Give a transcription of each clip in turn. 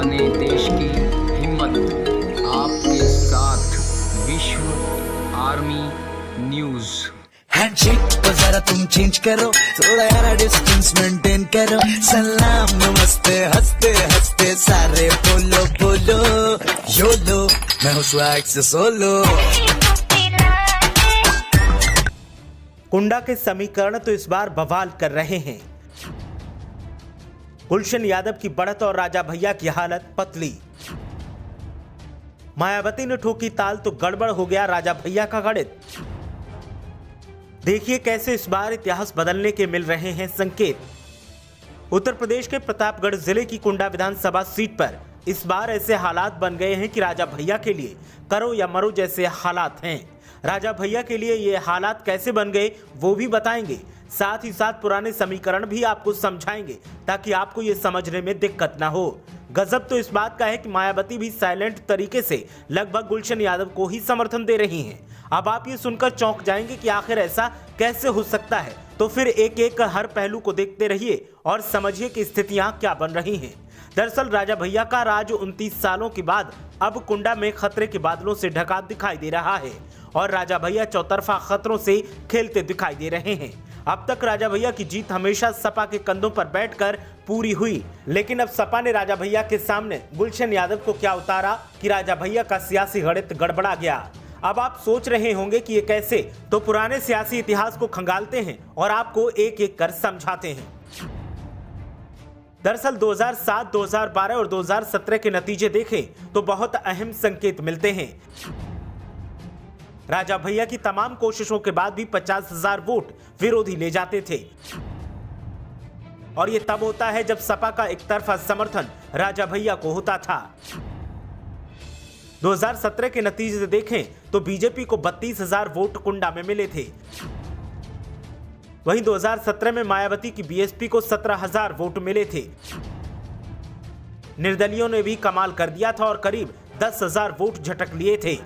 बने देश की हिम्मत, आपके साथ विश्व आर्मी न्यूज। हैंडशेक तो जरा तुम चेंज करो, थोड़ा यारा डिस्टेंस मेंटेन करो। सलाम नमस्ते हंसते हंसते सारे बोलो बोलो योलो, मैं हूँ स्वैग से सोलो। कुंडा के समीकरण तो इस बार बवाल कर रहे हैं। गुलशन यादव की बढ़त और राजा भैया की हालत पतली। मायावती ने ठोकी ताल तो गड़बड़ हो गया राजा भैया का गणित। देखिए कैसे इस बार इतिहास बदलने के मिल रहे हैं संकेत। उत्तर प्रदेश के प्रतापगढ़ जिले की कुंडा विधानसभा सीट पर इस बार ऐसे हालात बन गए हैं कि राजा भैया के लिए करो या मरो जैसे हालात हैं। राजा भैया के लिए ये हालात कैसे बन गए वो भी बताएंगे, साथ ही साथ पुराने समीकरण भी आपको समझाएंगे ताकि आपको ये समझने में दिक्कत ना हो। गजब तो इस बात का है कि मायावती भी साइलेंट तरीके से लगभग गुलशन यादव को ही समर्थन दे रही हैं। अब आप ये सुनकर चौंक जाएंगे कि आखिर ऐसा कैसे हो सकता है। तो फिर एक एक हर पहलू को देखते रहिए और समझिए कि स्थितियां क्या बन रही हैं। दरअसल राजा भैया का राज 29 सालों के बाद अब कुंडा में खतरे के बादलों से ढका दिखाई दे रहा है और राजा भैया चौतरफा खतरों से खेलते दिखाई दे रहे हैं। अब तक राजा भैया की जीत हमेशा सपा के कंधों पर बैठकर पूरी हुई, लेकिन अब सपा ने राजा भैया के सामने गुलशन यादव को क्या उतारा कि राजा भैया का सियासी गणित गड़बड़ा गया। अब आप सोच रहे होंगे कि ये कैसे, तो पुराने सियासी इतिहास को खंगालते हैं और आपको एक एक कर समझाते हैं। दरअसल 2007, 2012 और 2017 के नतीजे देखें तो बहुत अहम संकेत मिलते हैं। राजा भैया की तमाम कोशिशों के बाद भी 50,000 वोट विरोधी ले जाते थे और ये तब होता है जब सपा का एक तरफा समर्थन राजा भैया को होता था। 2017 के नतीजे देखें तो बीजेपी को 32,000 वोट कुंडा में मिले थे। वहीं 2017 में मायावती की बीएसपी को 17,000 वोट मिले थे। निर्दलियों ने भी कमाल कर दिया था और करीब 10,000 वोट झटक लिए थे।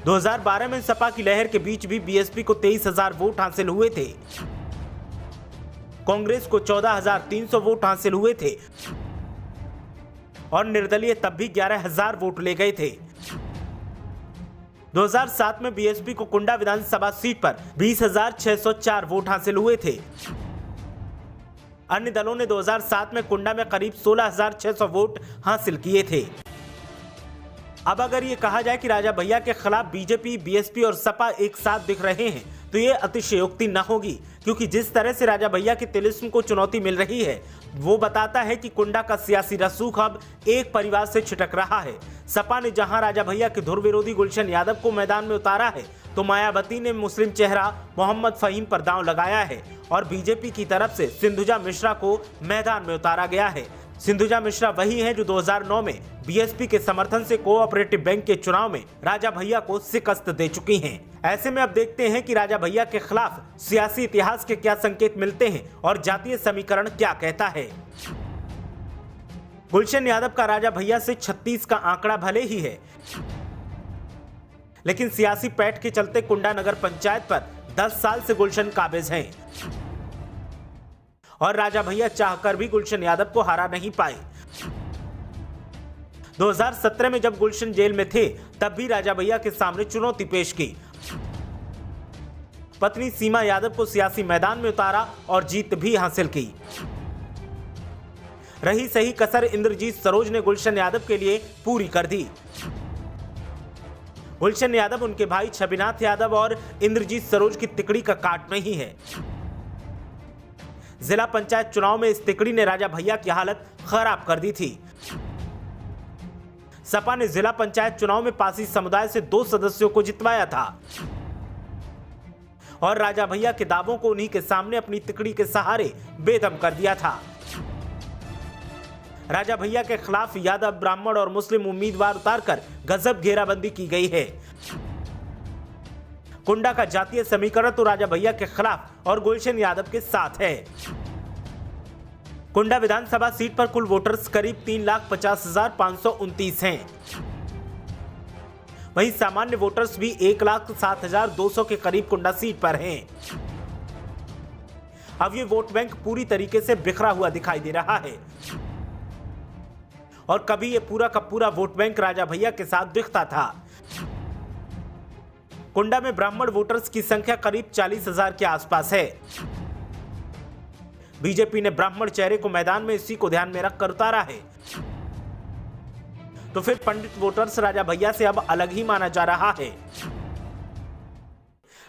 2012 में सपा की लहर के बीच भी बीएसपी को 23,000 वोट हासिल हुए थे। कांग्रेस को 14,300 वोट हासिल हुए थे और निर्दलीय तब भी 11,000 वोट ले गए थे। 2007 में बीएसपी को कुंडा विधानसभा सीट पर 20,604 वोट हासिल हुए थे। अन्य दलों ने 2007 में कुंडा में करीब 16,600 वोट हासिल किए थे। अब अगर ये कहा जाए कि राजा भैया के खिलाफ बीजेपी, बीएसपी और सपा एक साथ दिख रहे हैं तो ये अतिशयोक्ति न होगी, क्योंकि जिस तरह से राजा भैया के तिलिस्म को चुनौती मिल रही है वो बताता है कि कुंडा का सियासी रसूख अब एक परिवार से छिटक रहा है। सपा ने जहां राजा भैया के धुर विरोधी गुलशन यादव को मैदान में उतारा है तो मायावती ने मुस्लिम चेहरा मोहम्मद फहीम पर दांव लगाया है और बीजेपी की तरफ से सिंधुजा मिश्रा को मैदान में उतारा गया है। सिंधुजा मिश्रा वही हैं जो 2009 में बीएसपी के समर्थन से कोऑपरेटिव बैंक के चुनाव में राजा भैया को शिकस्त दे चुकी हैं। ऐसे में अब देखते हैं कि राजा भैया के खिलाफ सियासी इतिहास के क्या संकेत मिलते हैं और जातीय समीकरण क्या कहता है। गुलशन यादव का राजा भैया से 36 का आंकड़ा भले ही है, लेकिन सियासी पैठ के चलते कुंडा नगर पंचायत पर 10 साल से गुलशन काबिज हैं और राजा भैया चाहकर भी गुलशन यादव को हरा नहीं पाए। 2017 में जब गुलशन जेल में थे तब भी राजा भैया के सामने चुनौती पेश की। पत्नी सीमा यादव को सियासी मैदान में उतारा और जीत भी हासिल की। रही सही कसर इंद्रजीत सरोज ने गुलशन यादव के लिए पूरी कर दी। गुलशन यादव उनके भाई छबिनाथ यादव और इंद्रजीत सरोज की तिकड़ी का काट नहीं है। जिला पंचायत चुनाव में इस तिकड़ी ने राजा भैया की हालत खराब कर दी थी। सपा ने जिला पंचायत चुनाव में पासी समुदाय से 2 सदस्यों को जितवाया था और राजा भैया के दावों को उन्हीं के सामने अपनी तिकड़ी के सहारे बेदम कर दिया था। राजा भैया के खिलाफ यादव, ब्राह्मण और मुस्लिम उम्मीदवार उतारकर गजब घेराबंदी की गई है। कुंडा का जातीय समीकरण तो राजा भैया के खिलाफ और गुलशन यादव के साथ है। कुंडा विधानसभा सीट पर कुल वोटर्स करीब 3,50,529 हैं। वहीं सामान्य वोटर्स भी 1,07,200 के करीब कुंडा सीट पर हैं। अब ये वोट बैंक पूरी तरीके से बिखरा हुआ दिखाई दे रहा है। और कभी ये पूरा का पूरा वोट बैंक राजा भैया के साथ दिखता था। कुंडा में ब्राह्मण वोटर्स की संख्या करीब 40,000 के आसपास है। बीजेपी ने ब्राह्मण चेहरे को मैदान में इसी को ध्यान में रखकर उतारा है। तो फिर पंडित वोटर्स राजा भैया से अब अलग ही माना जा रहा है।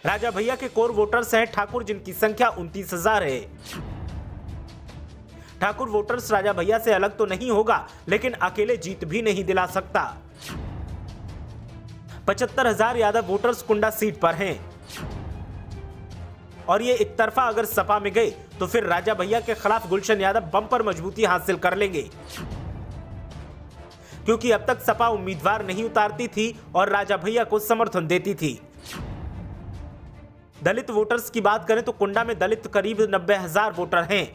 राजा भैया के कोर वोटर्स हैं ठाकुर, जिनकी संख्या 29,000 है। ठाकुर वोटर्स राजा भैया से अलग तो नहीं होगा, लेकिन अकेले जीत भी नहीं दिला सकता। 75,000 यादव वोटर्स कुंडा सीट पर हैं और ये एक तरफा अगर सपा में गए तो फिर राजा भैया के खिलाफ गुलशन यादव बम्पर मजबूती हासिल कर लेंगे, क्योंकि अब तक सपा उम्मीदवार नहीं उतारती थी और राजा भैया को समर्थन देती थी। दलित वोटर्स की बात करें तो कुंडा में दलित करीब 90,000 वोटर हैं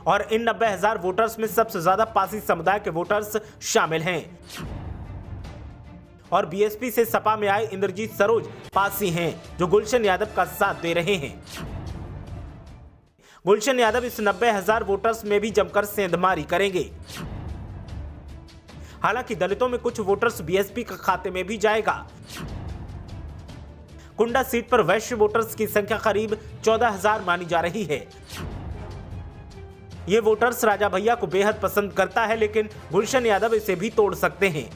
और इन 90,000 वोटर्स में सबसे ज्यादा पासी समुदाय के वोटर्स शामिल हैं और बीएसपी से सपा में आए इंद्रजीत सरोज पासी हैं, जो गुलशन यादव का साथ दे रहे हैं। गुलशन यादव इस 90,000 वोटर्स में भी जमकर सेंधमारी करेंगे। हालांकि दलितों में कुछ वोटर्स बीएसपी के खाते में भी जाएगा। कुंडा सीट पर वैश्य वोटर्स की संख्या करीब 14,000 मानी जा रही है। ये वोटर्स राजा भैया को बेहद पसंद करता है, लेकिन गुलशन यादव इसे भी तोड़ सकते हैं।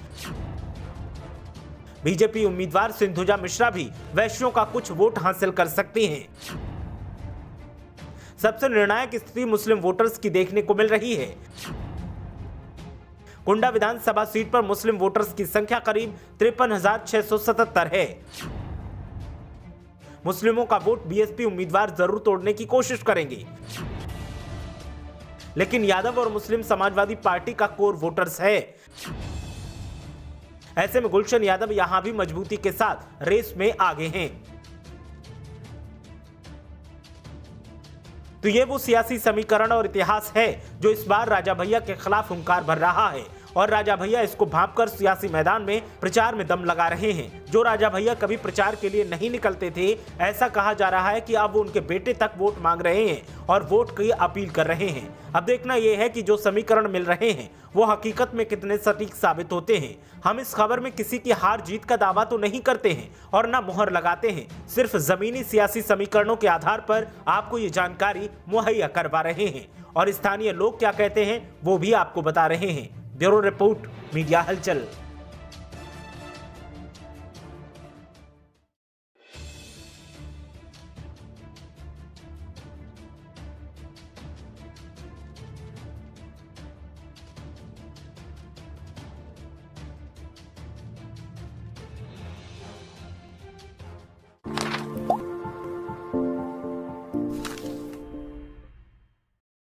बीजेपी उम्मीदवार सिंधुजा मिश्रा भी वैश्यों का कुछ वोट हासिल कर सकती हैं। सबसे निर्णायक स्थिति मुस्लिम वोटर्स की देखने को मिल रही है। कुंडा विधानसभा सीट पर मुस्लिम वोटर्स की संख्या करीब 53,677 है। मुस्लिमों का वोट बीएसपी उम्मीदवार जरूर तोड़ने की कोशिश करेंगे, लेकिन यादव और मुस्लिम समाजवादी पार्टी का कोर वोटर्स है। ऐसे में गुलशन यादव यहां भी मजबूती के साथ रेस में आगे हैं। तो ये वो सियासी समीकरण और इतिहास है जो इस बार राजा भैया के खिलाफ हुंकार भर रहा है और राजा भैया इसको भांपकर सियासी मैदान में प्रचार में दम लगा रहे हैं। जो राजा भैया कभी प्रचार के लिए नहीं निकलते थे, ऐसा कहा जा रहा है कि अब वो उनके बेटे तक वोट मांग रहे हैं और वोट की अपील कर रहे हैं। अब देखना यह है कि जो समीकरण मिल रहे हैं वो हकीकत में कितने सटीक साबित होते हैं। हम इस खबर में किसी की हार जीत का दावा तो नहीं करते हैं और ना मुहर लगाते हैं, सिर्फ जमीनी सियासी समीकरणों के आधार पर आपको ये जानकारी मुहैया करवा रहे हैं और स्थानीय लोग क्या कहते हैं वो भी आपको बता रहे हैं। ब्यूरो रिपोर्ट, मीडिया हलचल।